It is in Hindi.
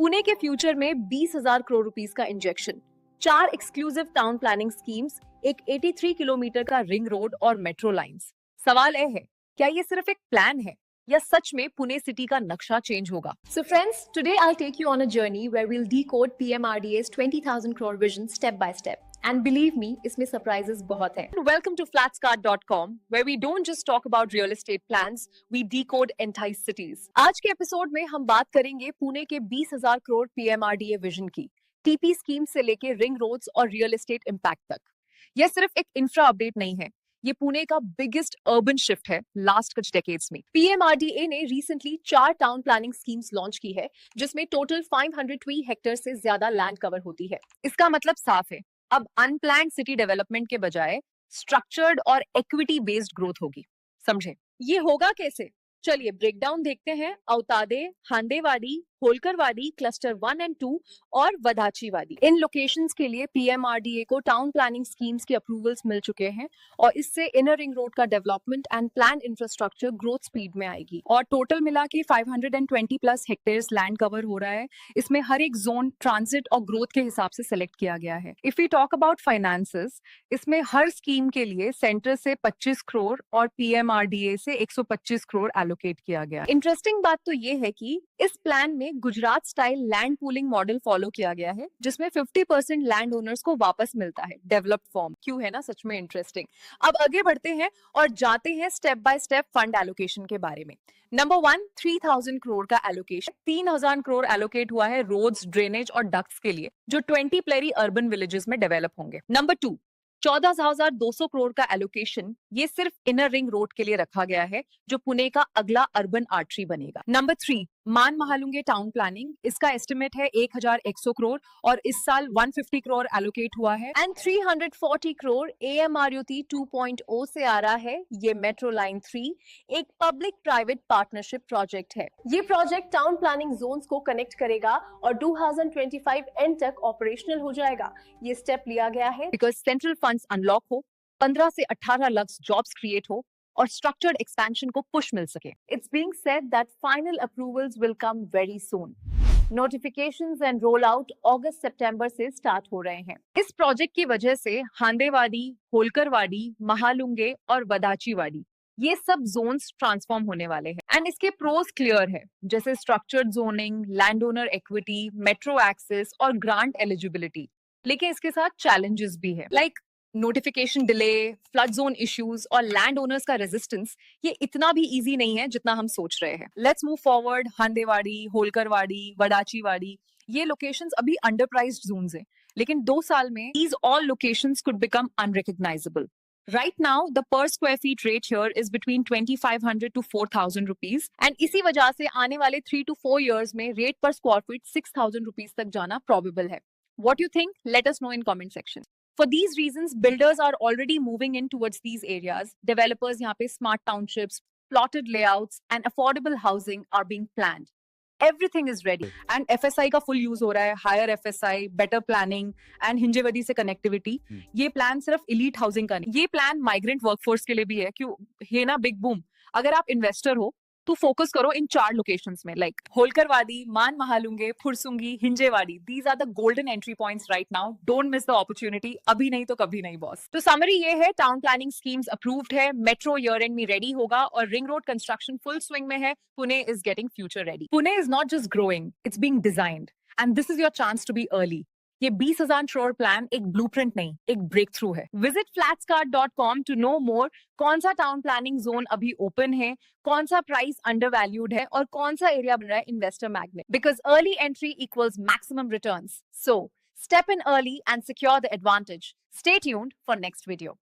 पुणे के फ्यूचर में 20,000 करोड़ रुपीस का injection, 4 exclusive town planning schemes, एक 83 किलोमीटर का रिंग रोड और मेट्रो लाइंस। सवाल यह है, क्या ये सिर्फ एक प्लान है या सच में पुणे सिटी का नक्शा चेंज होगा? So friends, today I'll take you on a journey where we'll decode PMRDA's 20,000 crore vision step by step. And believe me, इसमें surprises बहुत हैं. Welcome to flatscart.com, where we don't just talk about real estate plans, we decode entire cities. आज के एपिसोड में हम बात करेंगे पुणे के 20,000 करोड़ PMRDA विजन की, टीपी स्कीम से लेके रिंग रोड्स और रियल एस्टेट इम्पैक्ट तक। यह सिर्फ एक इंफ्रा अपडेट नहीं है, ये पुणे का बिगेस्ट अर्बन शिफ्ट है लास्ट कुछ डेकेड्स में। पीएमआरडीए ने recently 4 town planning schemes launch की है, जिसमें टोटल 503 हेक्टेयर से ज्यादा लैंड कवर होती है। इसका मतलब साफ है, अब अनप्लान्ड सिटी डेवलपमेंट के बजाय स्ट्रक्चर्ड और इक्विटी बेस्ड ग्रोथ होगी। समझे? ये होगा कैसे? चलिए ब्रेकडाउन देखते हैं। अवतादे, हांडेवाड़ी, होलकरवाड़ी, क्लस्टर 1 एंड 2 और वदाचीवाड़ी, इन लोकेशंस के लिए पीएमआरडीए को टाउन प्लानिंग स्कीम्स के अप्रूवल्स मिल चुके हैं और इससे इनर रिंग रोड का development and plan infrastructure growth speed में आएगी। और टोटल मिला के 520 प्लस हेक्टेयर्स लैंड कवर हो रहा है। इसमें हर एक जोन ट्रांजिट और ग्रोथ के हिसाब से सेलेक्ट किया गया है। If we talk about finances, इसमें हर स्कीम के लिए सेंटर से 25 करोड़ और पीएमआरडीए से 125 करोड़ एलोकेट किया गया। इंटरेस्टिंग बात तो ये है कि इस प्लान में Gujarat style land pooling model follow किया गया है, जिसमें 50% लैंड ओनर्स को वापस मिलता है डेवलप्ड फॉर्म। क्यों है ना, सच में इंटरेस्टिंग। अब आगे बढ़ते हैं और जाते हैं step by step fund allocation के बारे में। नंबर 1, 3,000 करोड़ का एलोकेशन। 3,000 करोड़ एलोकेट हुआ है रोड्स, ड्रेनेज और डक्ट्स के लिए, जो 20 प्लेरी अर्बन विलेजेस में डेवलप होंगे। नंबर 2, 14,200 करोड़ का एलोकेशन, ये सिर्फ इनर रिंग रोड के लिए रखा गया है, जो पुणे का अगला अर्बन आर्टरी बनेगा। नंबर 3, मान महालुंगे टाउन प्लानिंग, इसका एस्टिमेट है 1,100 करोड़ और इस साल 150 करोड़ एलोकेट हुआ है। एंड 340 करोड़ एएमआरयूटी 2.0 से आ रहा है। ये मेट्रो लाइन 3 एक पब्लिक प्राइवेट पार्टनरशिप प्रोजेक्ट है। ये प्रोजेक्ट टाउन प्लानिंग जोन्स को कनेक्ट करेगा और 2025 एंड तक ऑपरेशनल हो जाएगा। ये स्टेप लिया गया है बिकॉज सेंट्रल फंड्स अनलॉक हो, 15 से 18 लाख जॉब्स क्रिएट हो और स्ट्रक्चर्ड एक्सपेंशन को पुश मिल सके। It's being said that final approvals will come very soon. Notifications and roll out अगस्त सितंबर से स्टार्ट हो रहे हैं। इस प्रोजेक्ट की वजह से हांडेवाड़ी, होलकरवाड़ी, महालुंगे और वदाचीवाड़ी, ये सब जोन्स ट्रांसफॉर्म होने वाले हैं। एंड इसके प्रोज क्लियर है, जैसे structured zoning, land owner equity, metro access और ग्रांट एलिजिबिलिटी। लेकिन इसके साथ चैलेंजेस भी है, like notification delay, flood zone issues और लैंड ओनर्स का रेजिस्टेंस। ये इतना भी इजी नहीं है जितना हम सोच रहे हैं। Let's move forward. Handewadi, Holkarwadi, Wadachiwadi, ये लोकेशंस अभी अंडरप्राइज्ड जोन्स हैं, लेकिन 2 साल में these all locations could become unrecognizable. Right now, the per square feet rate here is between 2,500 to 4,000 rupees, and इसी वजह से आने वाले 3 to 4 years में रेट पर स्क्वायर फीट 6,000 rupees तक जाना प्रोबेबल है। What you think? Let us know in comment section. For these reasons, builders are already moving in towards these areas. Developers यहाँ पे smart townships, plotted layouts, and affordable housing are being planned. Everything is ready. And FSI का full use हो रहा है, higher FSI, better planning, and हिंजेवदी से connectivity. ये प्लान सिर्फ elite housing का नहीं, ये प्लान migrant workforce के लिए भी है। क्यों है ना, big boom। अगर आप इन्वेस्टर हो तो फोकस करो इन 4 लोकेशंस में, like Holkarwadi, Maan Mahalunge, Fursungi, Hinjewadi. These are the golden entry points right now. Don't miss the opportunity, अभी नहीं तो कभी नहीं बॉस। तो समरी ये है, टाउन प्लानिंग स्कीम्स अप्रूव्ड है, मेट्रो ईयर एंड में रेडी होगा और ring road construction full swing में है। Pune is getting future ready. Pune is not just growing, it's being designed, and this is your chance to be early. ये 20,000 करोड़ प्लान एक ब्लूप्रिंट नहीं, एक ब्रेक थ्रू है। Visit flatscart.com to know more. कौन सा टाउन प्लानिंग जोन अभी ओपन है, कौन सा प्राइस अंडर वैल्यूड है और कौन सा एरिया बन रहा है investor magnet, because early entry equals maximum returns. So step in early and secure the advantage. Stay tuned for next video.